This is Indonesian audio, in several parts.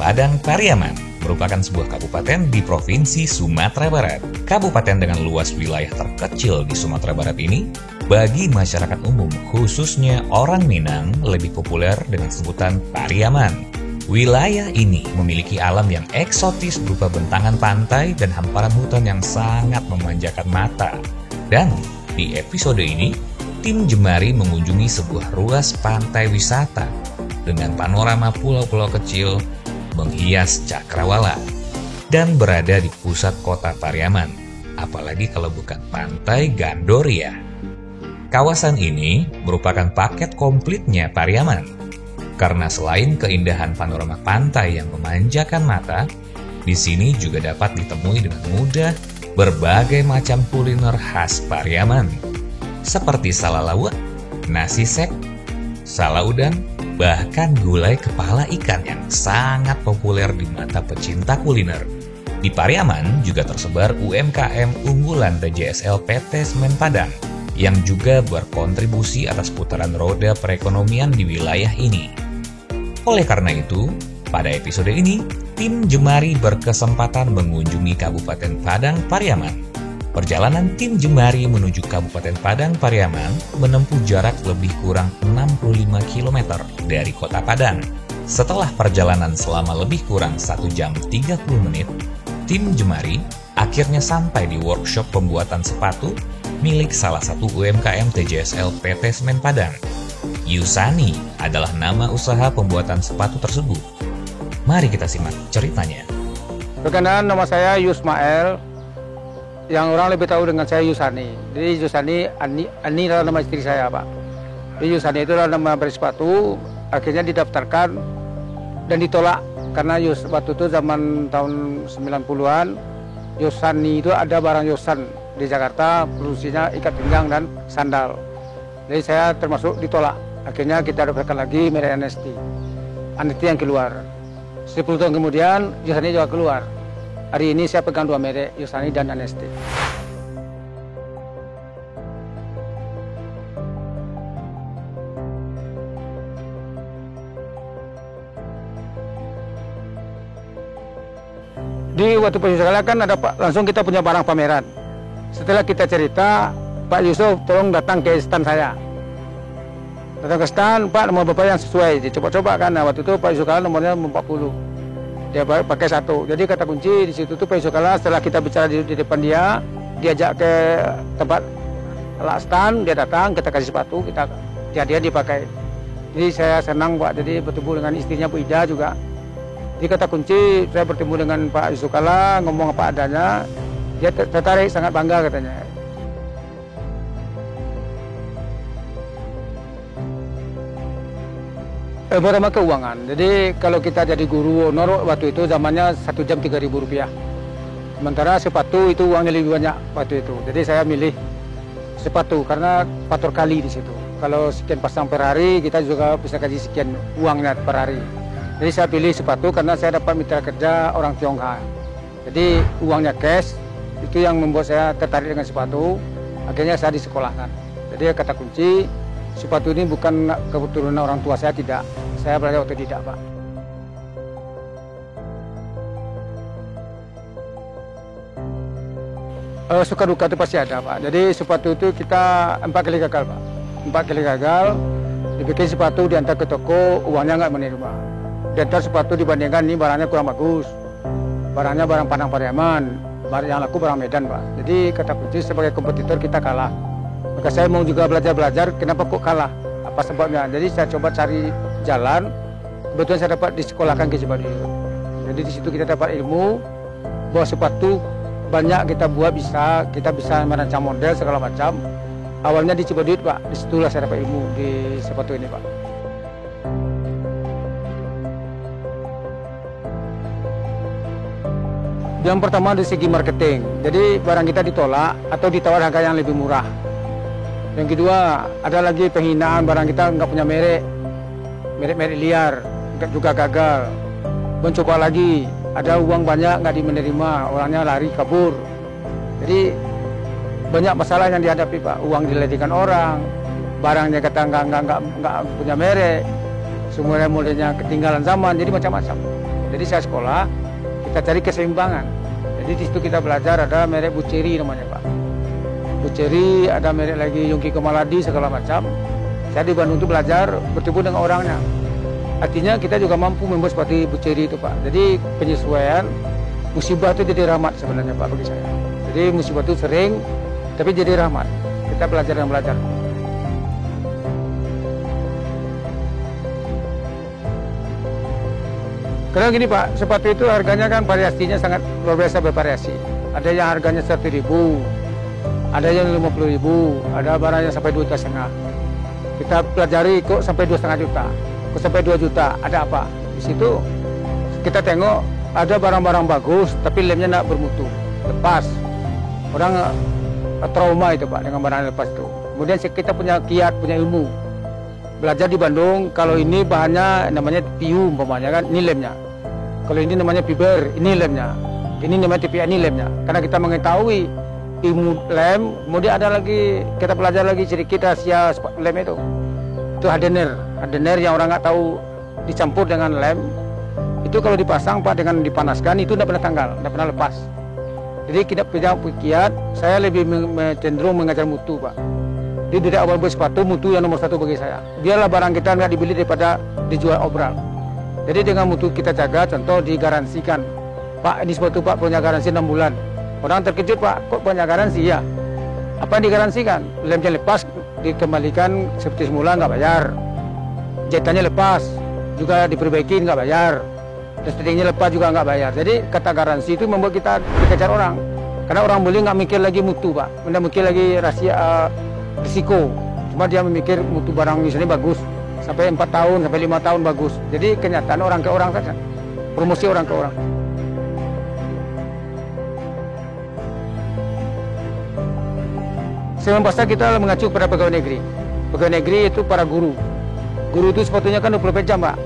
Padang Pariaman merupakan sebuah kabupaten di Provinsi Sumatera Barat. Kabupaten dengan luas wilayah terkecil di Sumatera Barat ini, bagi masyarakat umum, khususnya orang Minang, lebih populer dengan sebutan Pariaman. Wilayah ini memiliki alam yang eksotis berupa bentangan pantai dan hamparan hutan yang sangat memanjakan mata. Dan di episode ini, tim Jemari mengunjungi sebuah ruas pantai wisata dengan panorama pulau-pulau kecil menghias cakrawala dan berada di pusat kota Pariaman, apalagi kalau bukan pantai Gandoria. Kawasan ini merupakan paket komplitnya Pariaman, karena selain keindahan panorama pantai yang memanjakan mata, di sini juga dapat ditemui dengan mudah berbagai macam kuliner khas Pariaman, seperti salalawak, nasi sek, salaudang, bahkan gulai kepala ikan yang sangat populer di mata pecinta kuliner. Di Pariaman juga tersebar UMKM unggulan DJSL PT Semen Padang yang juga berkontribusi atas putaran roda perekonomian di wilayah ini. Oleh karena itu, pada episode ini, tim Jemari berkesempatan mengunjungi Kabupaten Padang Pariaman. Perjalanan tim Jemari menuju Kabupaten Padang Pariaman menempuh jarak lebih kurang 65 km dari kota Padang. Setelah perjalanan selama lebih kurang 1 jam 30 menit, tim Jemari akhirnya sampai di workshop pembuatan sepatu milik salah satu UMKM TJSL PT Semen Padang. Yusani adalah nama usaha pembuatan sepatu tersebut. Mari kita simak ceritanya. Perkenalkan, nama saya Yusmael, yang orang lebih tahu dengan saya Yusani. Jadi Yusani, Ani adalah nama istri saya, Pak. Jadi Yusani itu adalah nama brand sepatu, akhirnya didaftarkan dan ditolak. Karena waktu itu zaman tahun 90-an, Yusani itu ada barang Yosan di Jakarta, produksinya ikat pinggang dan sandal. Jadi saya termasuk ditolak. Akhirnya kita daftarkan lagi merek Anesti. Anesti yang keluar. 10 tahun kemudian, Yusani juga keluar. Hari ini saya pegang 2 merek, Yusani dan Anesti. Di waktu perpustakaan kan ada langsung kita punya barang pameran. Setelah kita cerita, Pak Yusuf tolong datang ke stand saya. Datang ke stand, Pak, nomor bapak yang sesuai. Coba-coba kan, nah, waktu itu Pak Yusuf Kala nomornya 40. Dia pakai 1. Jadi kata kunci di situ tuh Pak Yusuf Kala, setelah kita bicara di depan dia, diajak ke tempat stand, dia datang, kita kasih sepatu, dia dipakai. Jadi saya senang, Pak, jadi bertemu dengan istrinya Bu Ida juga. Jadi kata kunci, saya bertemu dengan Pak Yusuf Kala, ngomong apa adanya, dia tertarik, sangat bangga katanya. Pertama keuangan. Jadi kalau kita jadi guru honor waktu itu zamannya 1 jam 3.000 rupiah. Sementara sepatu itu uangnya lebih banyak waktu itu. Jadi saya milih sepatu karena faktor kali di situ. Kalau sekian pasang per hari kita juga bisa kasih sekian uangnya per hari. Jadi saya pilih sepatu karena saya dapat mitra kerja orang Tionghoa. Jadi uangnya cash itu yang membuat saya tertarik dengan sepatu. Akhirnya saya disekolahkan. Jadi kata kunci, sepatu ini bukan keturunan orang tua saya, tidak. Saya belajar otodidak, Pak. Suka duka itu pasti ada, Pak. Jadi sepatu itu kita 4 kali gagal, Pak. 4 kali gagal, dibikin sepatu diantar ke toko, uangnya nggak menerima. Diantar sepatu dibandingkan ini barangnya kurang bagus. Barangnya barang Padang Pariaman, barang yang laku barang Medan, Pak. Jadi kata kunci sebagai kompetitor kita kalah. Maka saya mau juga belajar, kenapa kok kalah? Apa sebabnya? Jadi saya coba cari jalan, kebetulan saya dapat disekolahkan ke Cibaduyut. Jadi di situ kita dapat ilmu bahwa sepatu banyak kita buat, kita bisa merancang model segala macam. Awalnya di Cibaduyut, Pak, disitulah saya dapat ilmu di sepatu ini, Pak. Yang pertama dari segi marketing, jadi barang kita ditolak atau ditawar harga yang lebih murah. Yang kedua, ada lagi penghinaan, barang kita nggak punya merek liar, juga gagal. Mencoba lagi, ada uang banyak nggak menerima, orangnya lari kabur. Jadi banyak masalah yang dihadapi, Pak. Uang diledikan orang, barangnya kata nggak punya merek, semuanya modelnya ketinggalan zaman, jadi macam-macam. Jadi saya sekolah, kita cari keseimbangan. Jadi di situ kita belajar, ada merek Buceri namanya Pak. Buceri, ada merek lagi Yongki Komaladi segala macam. Saya di Bandung itu belajar bertemu dengan orangnya. Artinya kita juga mampu membuat seperti Buceri itu Pak. Jadi penyesuaian, musibah itu jadi rahmat sebenarnya Pak bagi saya. Jadi musibah itu sering, tapi jadi rahmat. Kita belajar dan belajar. Karena gini Pak, sepatu itu harganya kan variasinya sangat luar biasa bervariasi. Ada yang harganya 100.000, ada yang 50.000, ada barangnya sampai 2,5 juta. Kita pelajari kok sampai 2,5 juta, kok sampai 2 juta, ada apa? Di situ kita tengok ada barang-barang bagus, tapi lemnya tidak bermutu, lepas. Orang trauma itu Pak dengan barang lepas itu. Kemudian kita punya kiat, punya ilmu. Belajar di Bandung, kalau ini bahannya namanya piu, umpamanya kan, ini lemnya. Kalau ini namanya fiber, ini lemnya. Ini namanya TPA, ini lemnya. Karena kita mengetahui ilmu lem, kemudian ada lagi, kita belajar lagi sedikit rahasia lem itu. Itu hardener yang orang nggak tahu dicampur dengan lem. Itu kalau dipasang Pak dengan dipanaskan, itu tidak pernah tanggal, tidak pernah lepas. Jadi kita punya kiat, saya lebih cenderung mengajar mutu Pak. Jadi dari awal beli sepatu, mutu yang nomor 1 bagi saya. Biarlah barang kita nggak dibeli daripada dijual obral. Jadi dengan mutu kita jaga, contoh digaransikan. Pak, ini sepatu Pak punya garansi 6 bulan. Orang terkejut Pak, kok punya garansi ya? Apa yang digaransikan? Lemnya lepas, dikembalikan seperti semula nggak bayar. Jahitannya lepas, juga diperbaiki nggak bayar. Dan settingnya lepas juga nggak bayar. Jadi kata garansi itu membuat kita dikejar orang. Karena orang beli nggak mikir lagi mutu Pak. Nggak mikir lagi rahasia risiko, cuma dia memikir mutu barang misalnya bagus sampai 4 tahun sampai 5 tahun bagus. Jadi kenyataan orang ke orang saja, promosi orang ke orang. Sebelum pasar kita mengacu pada pegawai negeri. Pegawai negeri itu para guru. Guru itu sepatunya kan 24 jam Pak,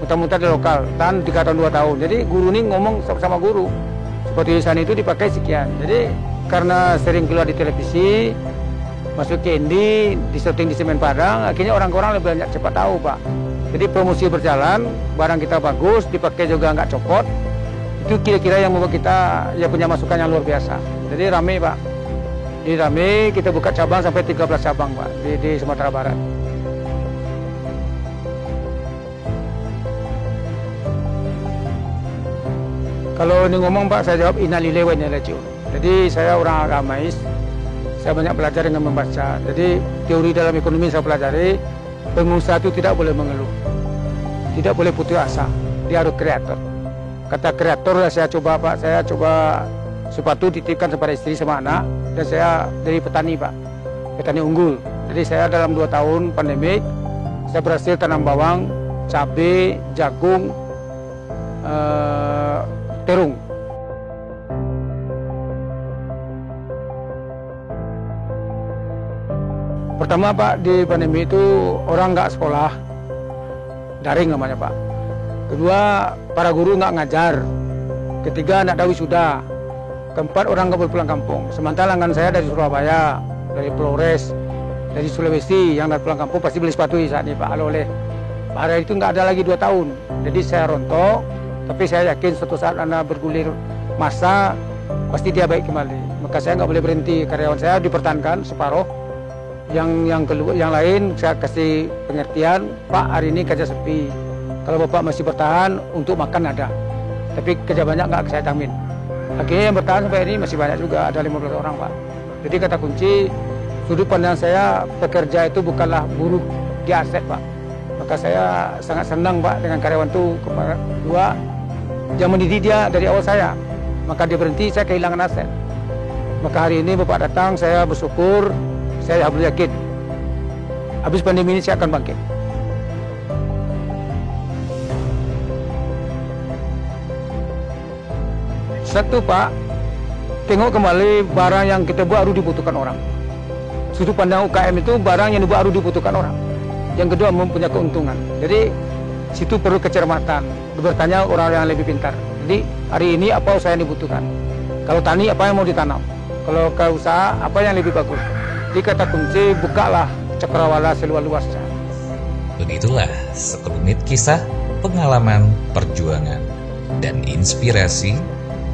muter-muter di lokal, tahan 3 tahun 2 tahun. Jadi guru ini ngomong sama guru, sepatu Ihsan itu dipakai sekian. Jadi karena sering keluar di televisi, masuk ke Indi, di syuting di Semen Padang, akhirnya orang-orang lebih banyak cepat tahu Pak. Jadi promosi berjalan, barang kita bagus, dipakai juga nggak copot. Itu kira-kira yang membuat kita ya punya masukan yang luar biasa. Jadi rame Pak. Jadi rame, kita buka cabang sampai 13 cabang Pak di Sumatera Barat. Kalau ini ngomong Pak, saya jawab innalillahi wa inna ilaihi raji'un. Jadi saya orang agamais. Saya banyak belajar dengan membaca. Jadi teori dalam ekonomi saya pelajari, pengusaha itu tidak boleh mengeluh, tidak boleh putus asa, dia harus kreator. Kata kreator saya coba Pak, saya coba sepatu titipkan kepada istri sama anak, dan saya dari petani Pak, petani unggul. Jadi saya dalam 2 tahun pandemik, saya berhasil tanam bawang, cabai, jagung, terung. Pertama Pak, di pandemi itu orang nggak sekolah, daring namanya Pak. Kedua, para guru nggak ngajar. Ketiga, anak dawi sudah. Keempat, orang nggak boleh pulang kampung. Sementara langganan saya dari Surabaya, dari Flores, dari Sulawesi, yang dari pulang kampung pasti beli sepatu saat ini Pak, oleh. Pada itu nggak ada lagi 2 tahun. Jadi saya rontok, tapi saya yakin suatu saat Anda bergulir masa, pasti dia baik kembali. Maka saya nggak boleh berhenti, karyawan saya dipertahankan separuh. Yang lain saya kasih pengertian, Pak hari ini kerja sepi. Kalau Bapak masih bertahan, untuk makan ada. Tapi kerja banyak nggak saya jamin. Akhirnya yang bertahan sampai ini masih banyak juga, ada 15 orang Pak. Jadi kata kunci, sudut pandang saya, pekerja itu bukanlah buruh, dia aset Pak. Maka saya sangat senang Pak dengan karyawan itu. Kedua, yang mendidik dia dari awal saya. Maka dia berhenti, saya kehilangan aset. Maka hari ini Bapak datang, saya bersyukur. Saya harus yakin, habis pandemi ini saya akan bangkit. Satu Pak, tengok kembali barang yang kita buat harus dibutuhkan orang. Sudut pandang UKM itu barang yang dibuat harus dibutuhkan orang. Yang kedua mempunyai keuntungan. Jadi situ perlu kecermatan, bertanya orang yang lebih pintar. Jadi hari ini apa usaha yang dibutuhkan. Kalau tani apa yang mau ditanam. Kalau ke usaha apa yang lebih bagus. Jadi kata kunci, bukalah cakrawala seluas-luasnya. Begitulah sekelumit kisah pengalaman perjuangan dan inspirasi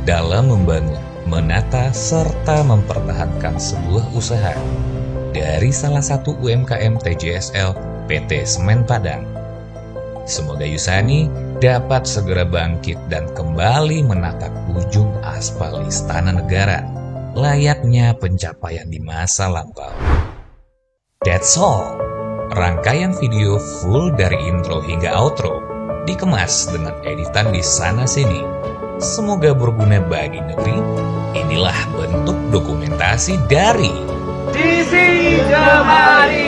dalam membangun, menata, serta mempertahankan sebuah usaha dari salah satu UMKM TJSL PT Semen Padang. Semoga Yusani dapat segera bangkit dan kembali menatap ujung aspal Istana Negara, layaknya pencapaian di masa lampau. That's all. Rangkaian video full dari intro hingga outro dikemas dengan editan di sana-sini. Semoga berguna bagi negeri. Inilah bentuk dokumentasi dari Sisi Jemari.